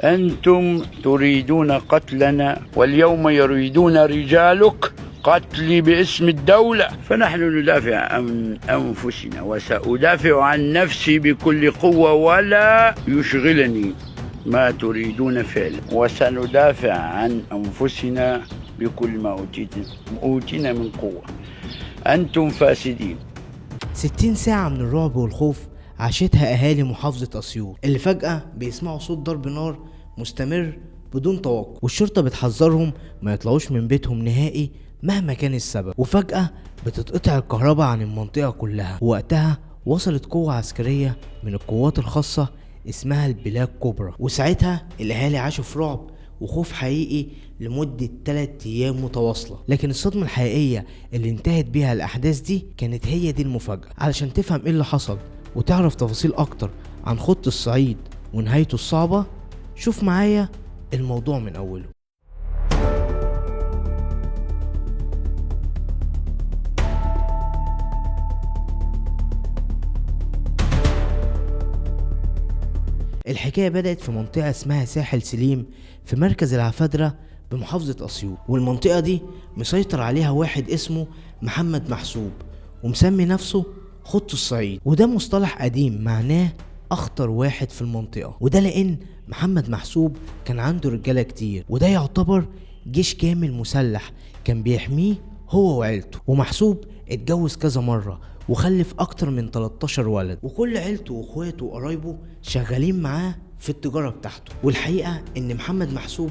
أنتم تريدون قتلنا، واليوم يريدون رجالك قتلي باسم الدولة، فنحن ندافع عن أنفسنا، وسأدافع عن نفسي بكل قوة ولا يشغلني ما تريدون فعله، وسندافع عن أنفسنا بكل ما أوتينا من قوة. أنتم فاسدين. 60 ساعة من الرعب والخوف عاشتها أهالي محافظة أسيوط، اللي فجأة بيسمعوا صوت ضرب نار مستمر بدون توقف، والشرطة بتحذرهم ما يطلعوش من بيتهم نهائي مهما كان السبب. وفجأة بتتقطع الكهرباء عن المنطقة كلها، ووقتها وصلت قوة عسكرية من القوات الخاصة اسمها البلاك كوبرا، وساعتها الأهالي عاشوا في رعب وخوف حقيقي لمدة 3 أيام متواصلة. لكن الصدمة الحقيقية اللي انتهت بيها الأحداث دي كانت هي دي المفاجأة. علشان تفهم ايه اللي حصل وتعرف تفاصيل أكتر عن خط الصعيد ونهايته الصعبة، شوف معايا الموضوع من أوله. الحكاية بدأت في منطقة اسمها ساحل سليم في مركز العفادرة بمحافظة أسيوط، والمنطقة دي مسيطر عليها واحد اسمه محمد محسوب، ومسمي نفسه خط الصعيد، وده مصطلح قديم معناه أخطر واحد في المنطقة. وده لأن محمد محسوب كان عنده رجالة كتير، وده يعتبر جيش كامل مسلح كان بيحميه هو وعيلته. ومحسوب اتجوز كذا مرة وخلف اكتر من 13 ولد، وكل عيلته واخواته وقرايبه شغالين معاه في التجارة بتاعته. والحقيقة ان محمد محسوب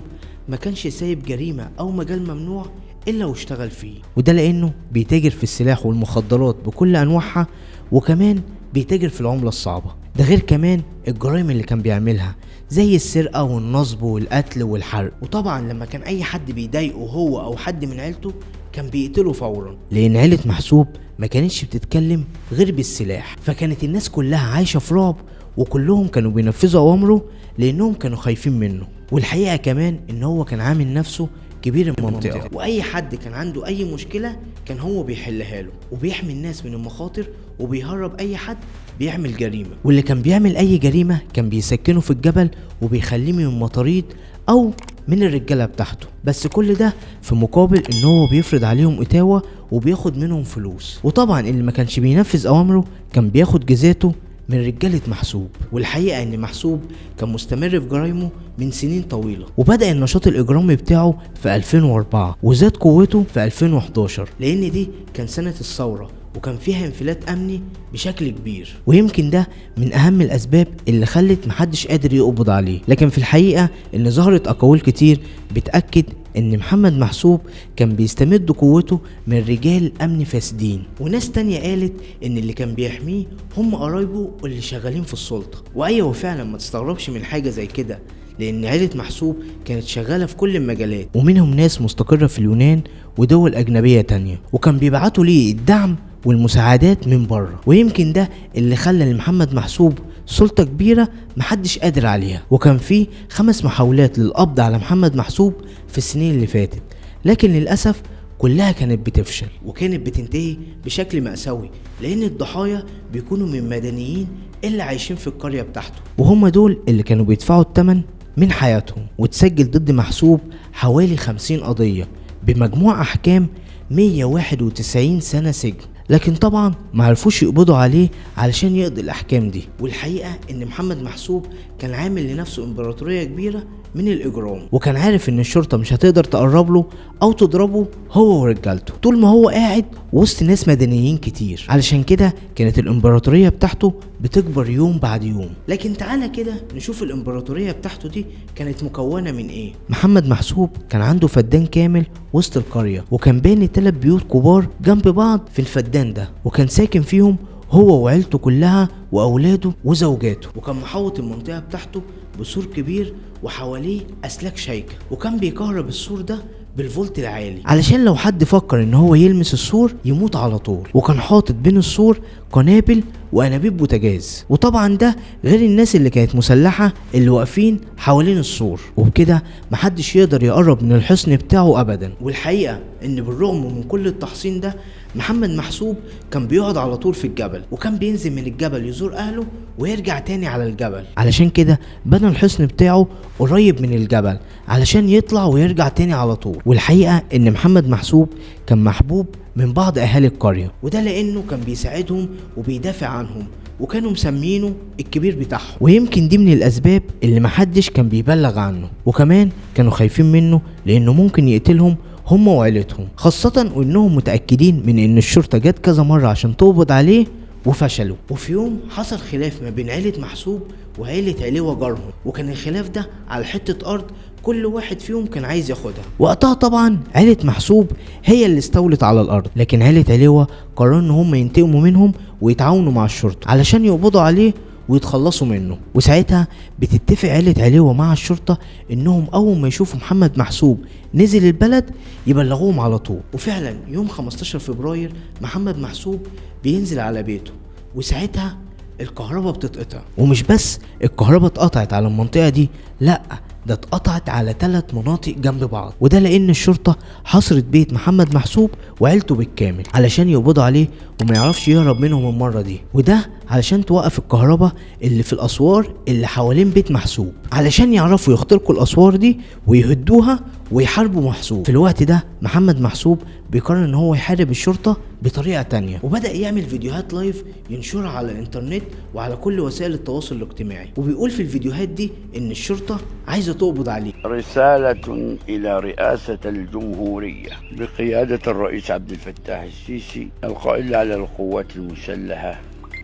ما كانش سايب جريمة او مجال ممنوع الا واشتغل فيه، وده لانه بيتاجر في السلاح والمخدرات بكل انواعها، وكمان بيتاجر في العملة الصعبة. ده غير كمان الجرائم اللي كان بيعملها زي السرقة والنصب والقتل والحرق. وطبعا لما كان اي حد بيضايقه هو او حد من عيلته كان بيقتله فورا، لان عيلة محسوب ما كانتش بتتكلم غير بالسلاح، فكانت الناس كلها عايشة في رعب، وكلهم كانوا بينفذوا اوامره لانهم كانوا خايفين منه. والحقيقة كمان ان هو كان عامل نفسه كبير المنطقة، واي حد كان عنده اي مشكلة كان هو بيحلها له، وبيحمي الناس من المخاطر، وبيهرب اي حد بيعمل جريمة. واللي كان بيعمل اي جريمة كان بيسكنه في الجبل وبيخليه من المطاريد او من الرجالة بتاعته، بس كل ده في مقابل ان هو بيفرض عليهم اتاوة وبياخد منهم فلوس. وطبعا اللي ما كانش بينفذ اوامره كان بياخد جزاته من رجالة محسوب. والحقيقة ان محسوب كان مستمر في جرايمه من سنين طويلة، وبدأ النشاط الاجرامي بتاعه في 2004 وزاد قوته في 2011، لان دي كان سنة الثورة وكان فيها انفلات امني بشكل كبير، ويمكن ده من اهم الاسباب اللي خلت محدش قادر يقبض عليه. لكن في الحقيقة ان ظهرت اقاويل كتير بتأكد ان محمد محسوب كان بيستمد قوته من رجال امن فاسدين، وناس تانية قالت ان اللي كان بيحميه هم قرايبه اللي شغالين في السلطة. وايوه فعلا ما تستغربش من حاجة زي كده، لان عيلة محسوب كانت شغالة في كل المجالات، ومنهم ناس مستقرة في اليونان ودول اجنبية تانية، وكان بيبعتوا ليه الدعم والمساعدات من بره. ويمكن ده اللي خلى لمحمد محسوب سلطة كبيرة محدش قادر عليها. وكان فيه 5 محاولات للقبض على محمد محسوب في السنين اللي فاتت، لكن للأسف كلها كانت بتفشل، وكانت بتنتهي بشكل مأساوي، لأن الضحايا بيكونوا من مدنيين اللي عايشين في القرية بتاعته، وهم دول اللي كانوا بيدفعوا الثمن من حياتهم. وتسجل ضد محسوب حوالي 50 قضية بمجموع أحكام 191 سنة سجن، لكن طبعا ما عرفوش يقبضوا عليه علشان يقضي الاحكام دي. والحقيقة ان محمد محسوب كان عامل لنفسه امبراطورية كبيرة من الاجرام، وكان عارف ان الشرطة مش هتقدر تقرب له او تضربه هو ورجالته طول ما هو قاعد وسط ناس مدنيين كتير. علشان كده كانت الامبراطورية بتاعته بتكبر يوم بعد يوم. لكن تعالى كده نشوف الامبراطورية بتاعته دي كانت مكونة من ايه. محمد محسوب كان عنده فدان كامل وسط القرية، وكان باني 3 بيوت كبار جنب بعض في الفدان ده، وكان ساكن فيهم هو وعيلته كلها واولاده وزوجاته، وكان محوط المنطقة بتاعته بسور كبير وحواليه اسلاك شايكة، وكان بيكهرب السور ده بالفولت العالي علشان لو حد فكر ان هو يلمس السور يموت على طول. وكان حاطط بين السور قنابل وانابيب بوتاجاز. وطبعا ده غير الناس اللي كانت مسلحة اللي واقفين حوالين السور، وبكده محدش يقدر يقرب من الحصن بتاعه ابدا. والحقيقة ان بالرغم من كل التحصين ده محمد محسوب كان بيقعد على طول في الجبل، وكان بينزل من الجبل يزور اهله ويرجع تاني على الجبل. علشان كده بنى الحصن بتاعه قريب من الجبل علشان يطلع ويرجع تاني على طول. والحقيقة ان محمد محسوب كان محبوب من بعض اهالي القرية، وده لانه كان بيساعدهم وبيدافع عنهم، وكانوا مسمينه الكبير بتاعهم. ويمكن دي من الاسباب اللي محدش كان بيبلغ عنه، وكمان كانوا خايفين منه لانه ممكن يقتلهم هم وعيلتهم، خاصة وانهم متأكدين من ان الشرطة جت كذا مرة عشان تقبض عليه وفشلوا. وفي يوم حصل خلاف ما بين عيلة محسوب وعيلة علوة جارهم، وكان الخلاف ده على حتة ارض كل واحد فيهم كان عايز ياخدها. وقتها طبعا عيلة محسوب هي اللي استولت على الارض، لكن عيلة علوة قرروا ان هم ينتقموا منهم ويتعاونوا مع الشرطة علشان يقبضوا عليه ويتخلصوا منه. وساعتها بتتفق عيلة علوة مع الشرطة انهم اول ما يشوفوا محمد محسوب نزل البلد يبلغوهم على طول. وفعلا يوم 15 فبراير محمد محسوب بينزل على بيته، وساعتها الكهرباء بتتقطع. ومش بس الكهرباء اتقطعت على المنطقة دي، لا ده اتقطعت على 3 مناطق جنب بعض، وده لان الشرطة حصرت بيت محمد محسوب وعيلته بالكامل علشان يقبضوا عليه وما يعرفش يهرب منهم المرة دي. وده علشان توقف الكهرباء اللي في الاسوار اللي حوالين بيت محسوب، علشان يعرفوا يخترقوا الاسوار دي ويهدوها ويحاربوا محسوب. في الوقت ده محمد محسوب بيقرر ان هو يحارب الشرطة بطريقة تانية، وبدأ يعمل فيديوهات لايف ينشرها على الانترنت وعلى كل وسائل التواصل الاجتماعي، وبيقول في الفيديوهات دي ان الشرطة عايزة تقبض عليه. رسالة إلى رئاسة الجمهورية بقيادة الرئيس عبد الفتاح السيسي القائد على القوات المسلحة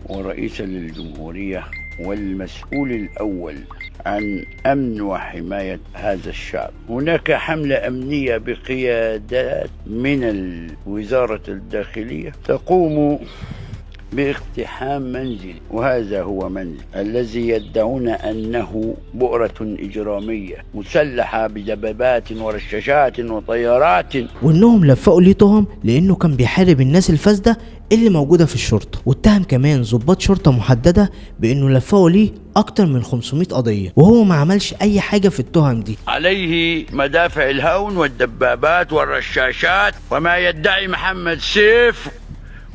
ورئيس للجمهورية والمسؤول الأول عن أمن وحماية هذا الشعب. هناك حملة أمنية بقيادات من وزارة الداخلية تقوم باقتحام منزل، وهذا هو منزل الذي يدعون أنه بؤرة إجرامية مسلحة بدبابات ورشاشات وطيارات، وإنهم لفقوا ليه تهم لأنه كان بيحارب الناس الفاسدة اللي موجودة في الشرطة. واتهم كمان ضباط شرطة محددة بأنه لفقوا ليه أكتر من 500 قضية، وهو ما عملش أي حاجة في التهم دي. عليه مدافع الهون والدبابات والرشاشات، وما يدعي محمد سيف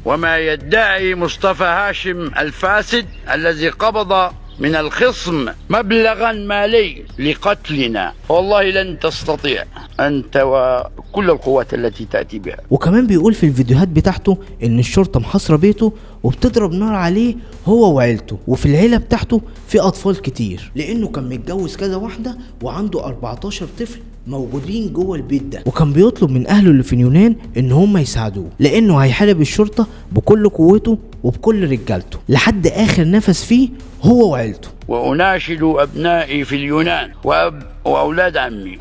وما يدعي مصطفى هاشم الفاسد الذي قبض من الخصم مبلغا مالي لقتلنا، والله لن تستطيع أنت وكل القوات التي تأتي بها. وكمان بيقول في الفيديوهات بتاعته إن الشرطة محاصرة بيته وبتضرب نار عليه هو وعيلته، وفي العيلة بتاعته في أطفال كتير لأنه كان متجوز كذا واحدة وعنده 14 طفل موجودين جوه البيت ده. وكان بيطلب من اهله اللي في اليونان ان هم يساعدوه لانه هيحارب الشرطة بكل قوته وبكل رجالته لحد اخر نفس فيه هو وعيلته. واناشد ابنائي في اليونان واولاد عمي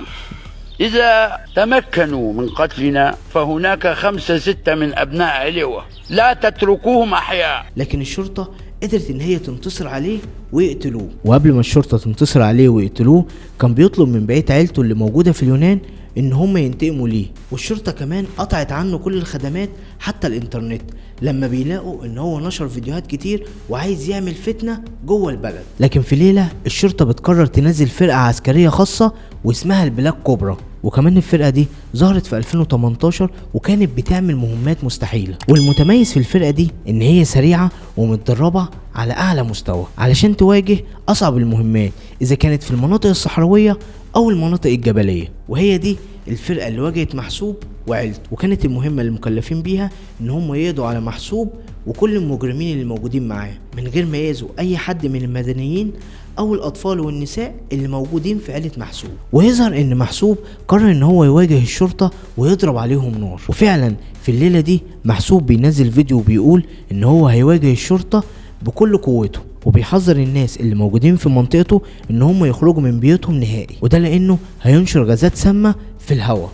إذا تمكنوا من قتلنا فهناك 5 6 من أبناء علوة، لا تتركوهم أحياء. لكن الشرطة قدرت إن هي تنتصر عليه ويقتلوه. وقبل ما الشرطة تنتصر عليه ويقتلوه كان بيطلب من بقية عيلته اللي موجودة في اليونان إن هم ينتقموا ليه. والشرطة كمان قطعت عنه كل الخدمات حتى الإنترنت لما بيلاقوا إن هو نشر فيديوهات كتير وعايز يعمل فتنة جوه البلد. لكن في ليلة الشرطة بتقرر تنزل فرقة عسكرية خاصة واسمها البلاك كوبرا، وكمان الفرقة دي ظهرت في 2018 وكانت بتعمل مهمات مستحيلة. والمتميز في الفرقة دي ان هي سريعة ومتدربة على اعلى مستوى علشان تواجه اصعب المهمات اذا كانت في المناطق الصحراوية او المناطق الجبلية. وهي دي الفرقة اللي واجهت محسوب وعيلته، وكانت المهمة اللي مكلفين بيها ان هم يقضوا على محسوب وكل المجرمين اللي موجودين معاه من غير ما يأذوا اي حد من المدنيين او الاطفال والنساء اللي موجودين في عيلة محسوب. ويظهر ان محسوب قرر ان هو يواجه الشرطة ويضرب عليهم نار. وفعلا في الليلة دي محسوب بينزل فيديو وبيقول ان هو هيواجه الشرطة بكل قوته، وبيحذر الناس اللي موجودين في منطقته ان هم يخرجوا من بيوتهم نهائي، وده لانه هينشر غازات سامة في الهواء.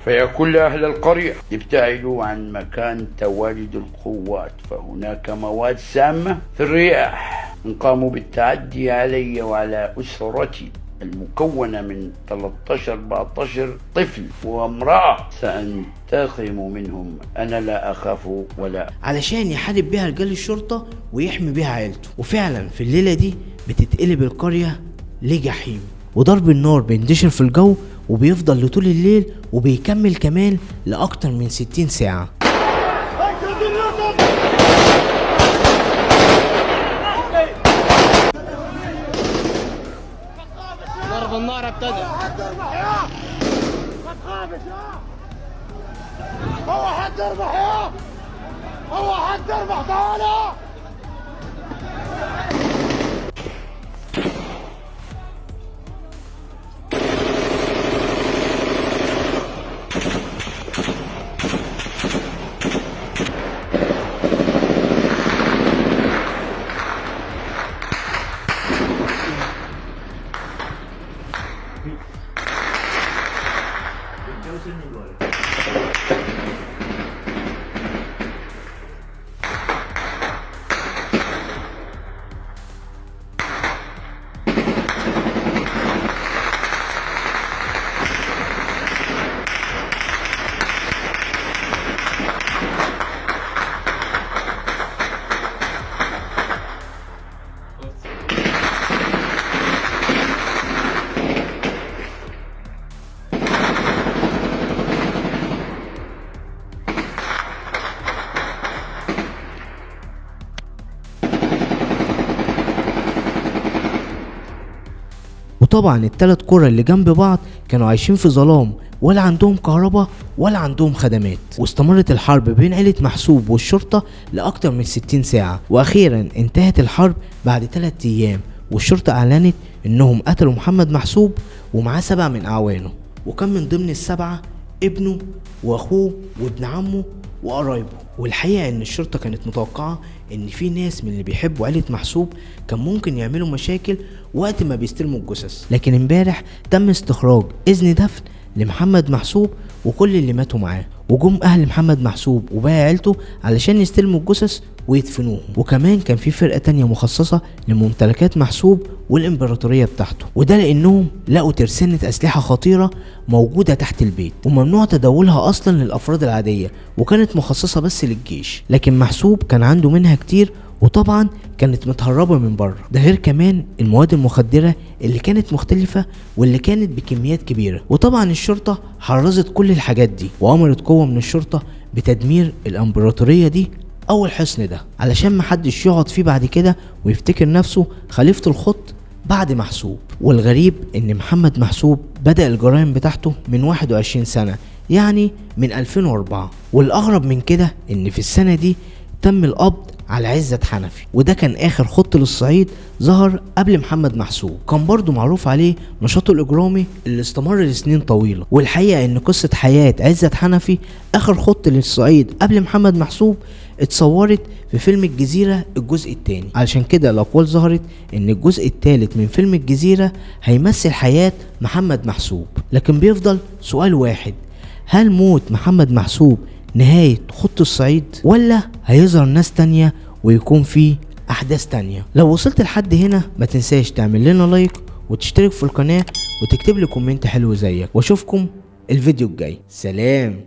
فيا كل أهل القرية ابتعدوا عن مكان تواجد القوات، فهناك مواد سامة في الرياح، إن قاموا بالتعدي علي وعلى أسرتي المكونة من 13-14 طفل وامرأة سأنتقم منهم، أنا لا أخاف ولا علشان يحارب بيها رجال الشرطة ويحمي بيها عيلته. وفعلا في الليلة دي بتتقلب القرية لجحيم، وضرب النار بينتشر في الجو وبيفضل لطول الليل، وبيكمل كمان لأكتر من 60 ساعة. ضرب النار ابتدى. هو حد يربح يا هو حد يربح تعالى. وطبعا التلات قرى اللي جنب بعض كانوا عايشين في ظلام، ولا عندهم كهرباء ولا عندهم خدمات. واستمرت الحرب بين عيلة محسوب والشرطة لأكتر من 60 ساعة، وأخيرا انتهت الحرب بعد 3 أيام، والشرطة أعلنت إنهم قتلوا محمد محسوب ومعاه 7 من أعوانه، وكان من ضمن ال7 ابنه وأخوه وابن عمه وقرايبه. والحقيقة إن الشرطة كانت متوقعة إن في ناس من اللي بيحبوا عيلة محسوب كان ممكن يعملوا مشاكل وقت ما بيستلموا الجثث، لكن امبارح تم استخراج إذن دفن لمحمد محسوب وكل اللي ماتوا معاه، وجم أهل محمد محسوب وباقي عيلته علشان يستلموا الجثث ويدفنوهم. وكمان كان في فرقة تانية مخصصة لممتلكات محسوب والإمبراطورية بتاعته، وده لأنهم لقوا ترسانة أسلحة خطيرة موجودة تحت البيت وممنوع تداولها أصلا للأفراد العادية، وكانت مخصصة بس للجيش، لكن محسوب كان عنده منها كتير، وطبعا كانت متهربة من بره. ده غير كمان المواد المخدرة اللي كانت مختلفة واللي كانت بكميات كبيرة. وطبعا الشرطة حرزت كل الحاجات دي، وأمرت قوة من الشرطة بتدمير الإمبراطورية دي أو الحصن ده علشان محدش يقعد فيه بعد كده ويفتكر نفسه خليفة الخط بعد محسوب. والغريب إن محمد محسوب بدأ الجرائم بتاعته من 21 سنة، يعني من 2004. والأغرب من كده إن في السنة دي تم القبض على عزت حنفي، وده كان آخر خط للصعيد ظهر قبل محمد محسوب. كان برضو معروف عليه نشاطه الإجرامي اللي استمر لسنين طويلة. والحقيقة إن قصة حياة عزت حنفي آخر خط للصعيد قبل محمد محسوب اتصورت في فيلم الجزيرة الجزء الثاني، علشان كده الأقوال ظهرت إن الجزء الثالث من فيلم الجزيرة هيمثل حياة محمد محسوب. لكن بيفضل سؤال واحد: هل موت محمد محسوب نهاية خط الصعيد، ولا هيظهر ناس تانية ويكون فيه أحداث تانية؟ لو وصلت لحد هنا ما تنساش تعمل لنا لايك وتشترك في القناة وتكتب لي كومنت حلو زيك، واشوفكم الفيديو الجاي. سلام.